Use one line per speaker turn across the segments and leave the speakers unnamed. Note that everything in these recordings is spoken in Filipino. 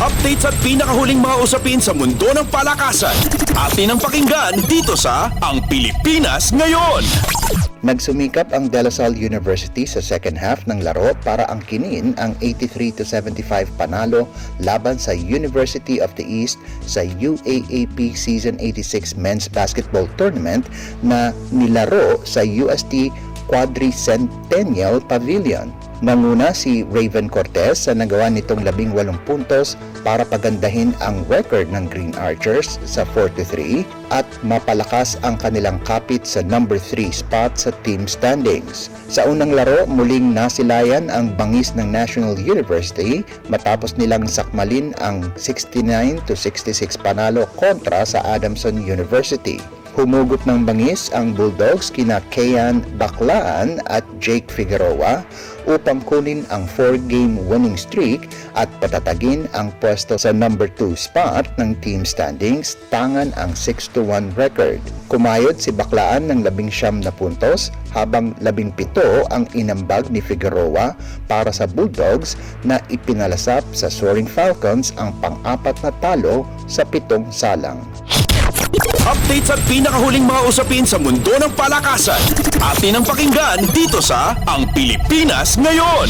Updates at pinakahuling mga usapin sa mundo ng palakasan. Atin ang pakinggan dito sa Ang Pilipinas Ngayon.
Nagsumikap ang De La Salle University sa second half ng laro para angkinin ang 83-75 panalo laban sa University of the East sa UAAP Season 86 Men's Basketball Tournament na nilaro sa UST Quadricentennial Pavilion. Nanguna si Raven Cortez sa nagawa nitong 18 puntos para pagandahin ang record ng Green Archers sa 4-3 at mapalakas ang kanilang kapit sa number 3 spot sa team standings. Sa unang laro, muling nasilayan ang bangis ng National University matapos nilang sakmalin ang 69-66 panalo kontra sa Adamson University. Humugot ng bangis ang Bulldogs kina Kean Baclaan at Jake Figueroa upang kunin ang 4-game winning streak at patatagin ang pwesto sa number 2 spot ng team standings tangan ang 6-1 record. Kumayod si Baclaan ng 19 na puntos habang 17 ang inambag ni Figueroa para sa Bulldogs na ipinalasap sa Soaring Falcons ang pang-apat na talo sa 7 salang.
Updates at pinakahuling mga usapin sa mundo ng palakasan. Atin ang pakinggan dito sa Ang Pilipinas Ngayon.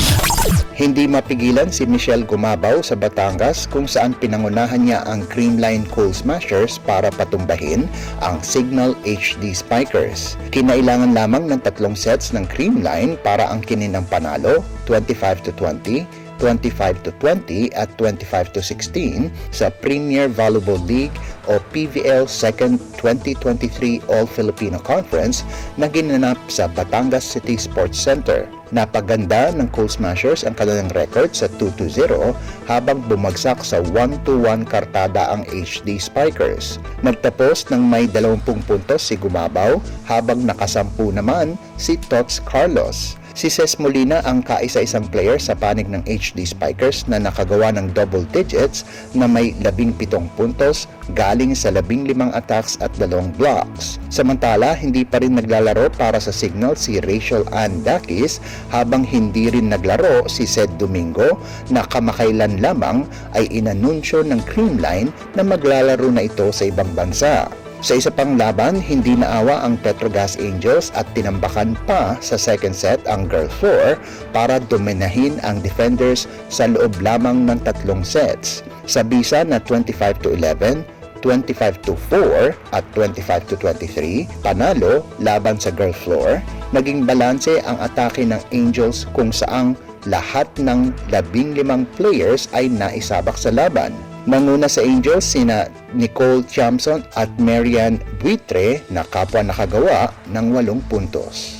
Hindi mapigilan si Michelle Gumabaw sa Batangas kung saan pinangunahan niya ang Creamline Coal Smashers para patumbahin ang Signal HD Spikers. Kinailangan lamang ng 3 sets ng Creamline para angkinin ang panalo, 25-20, 25-20 at 25-16 sa Premier Volleyball League o PVL 2nd 2023 All-Filipino Conference na ginanap sa Batangas City Sports Center. Napaganda ng Coal Smashers ang kanilang record sa 2-0 habang bumagsak sa 1-1 kartada ang HD Spikers. Nagtapos ng may 20 puntos si Gumabaw habang nakasampu naman si Tots Carlos. Si Ces Molina ang kaisa-isang player sa panig ng HD Spikers na nakagawa ng double digits na may 17 puntos galing sa 15 attacks at 2 blocks. Samantala, hindi pa rin naglalaro para sa Signal si Rachel Ann Dakis habang hindi rin naglaro si Ced Domingo na kamakailan lamang ay inanunsyo ng Creamline na maglalaro na ito sa ibang bansa. Sa isa pang laban, hindi naawa ang Petrogas Angels at tinambakan pa sa second set ang Girl 4 para dominahin ang defenders sa loob lamang ng 3 sets. Sa bisa na 25-11, 25-4 at 25-23, panalo laban sa Girl Floor, naging balanse ang atake ng Angels kung saang lahat ng 15 players ay naisabak sa laban. Nanguna sa Angels sina Nicole Chamson at Marian Buitre na kapwa nakagawa ng 8 puntos.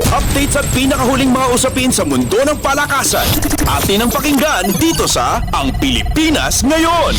Updates at pinakahuling mga usapin sa mundo ng palakasan. Atin ang pakinggan dito sa Ang Pilipinas Ngayon.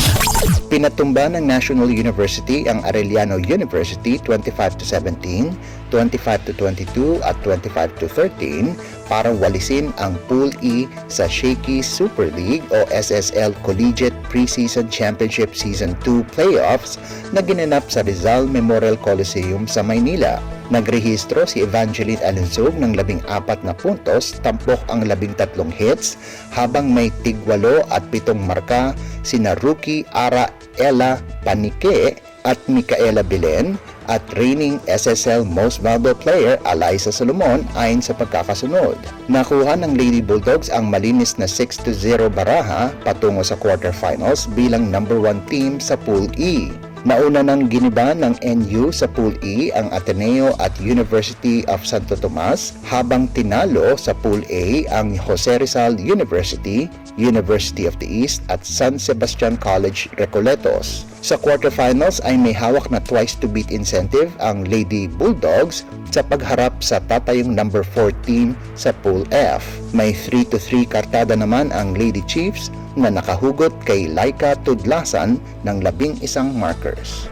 Pinatumba ng National University ang Arellano University 25-17, 25-22 at 25-13 para walisin ang Pool E sa Shakey's Super League o SSL Collegiate Preseason Championship Season 2 Playoffs na ginanap sa Rizal Memorial Coliseum sa Maynila. Nagrehistro si Evangeline Alunsog ng 14 na puntos, tampok ang 13 hits, habang may tig-8 at 7 marka sina rookie Ara Ella Panique at Micaela Belen at reigning SSL Most Valuable Player Alyssa Solomon ayon sa pagkakasunod. Nakuha ng Lady Bulldogs ang malinis na 6-0 baraha patungo sa quarterfinals bilang number 1 team sa Pool E. Nauna ng giniba ng NU sa Pool E ang Ateneo at University of Santo Tomas habang tinalo sa Pool A ang Jose Rizal University, University of the East at San Sebastian College Recoletos. Sa quarterfinals ay may hawak na twice to beat incentive ang Lady Bulldogs sa pagharap sa tatayong number 4 team sa Pool F. May 3-3 kartada naman ang Lady Chiefs na nakahugot kay Laika Tudlasan ng 11 markers.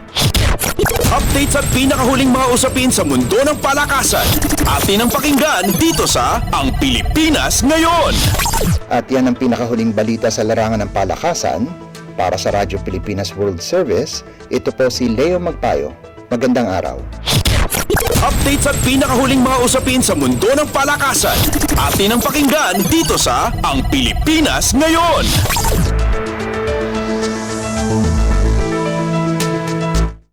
Updates at pinakahuling mga usapin sa mundo ng palakasan. Atin ang pakinggan dito sa Ang Pilipinas Ngayon.
At yan ang pinakahuling balita sa larangan ng palakasan. Para sa Radyo Pilipinas World Service, ito po si Leo Magpayo. Magandang araw.
Updates at pinakahuling mga usapin sa mundo ng palakasan. Atin ang pakinggan dito sa Ang Pilipinas Ngayon.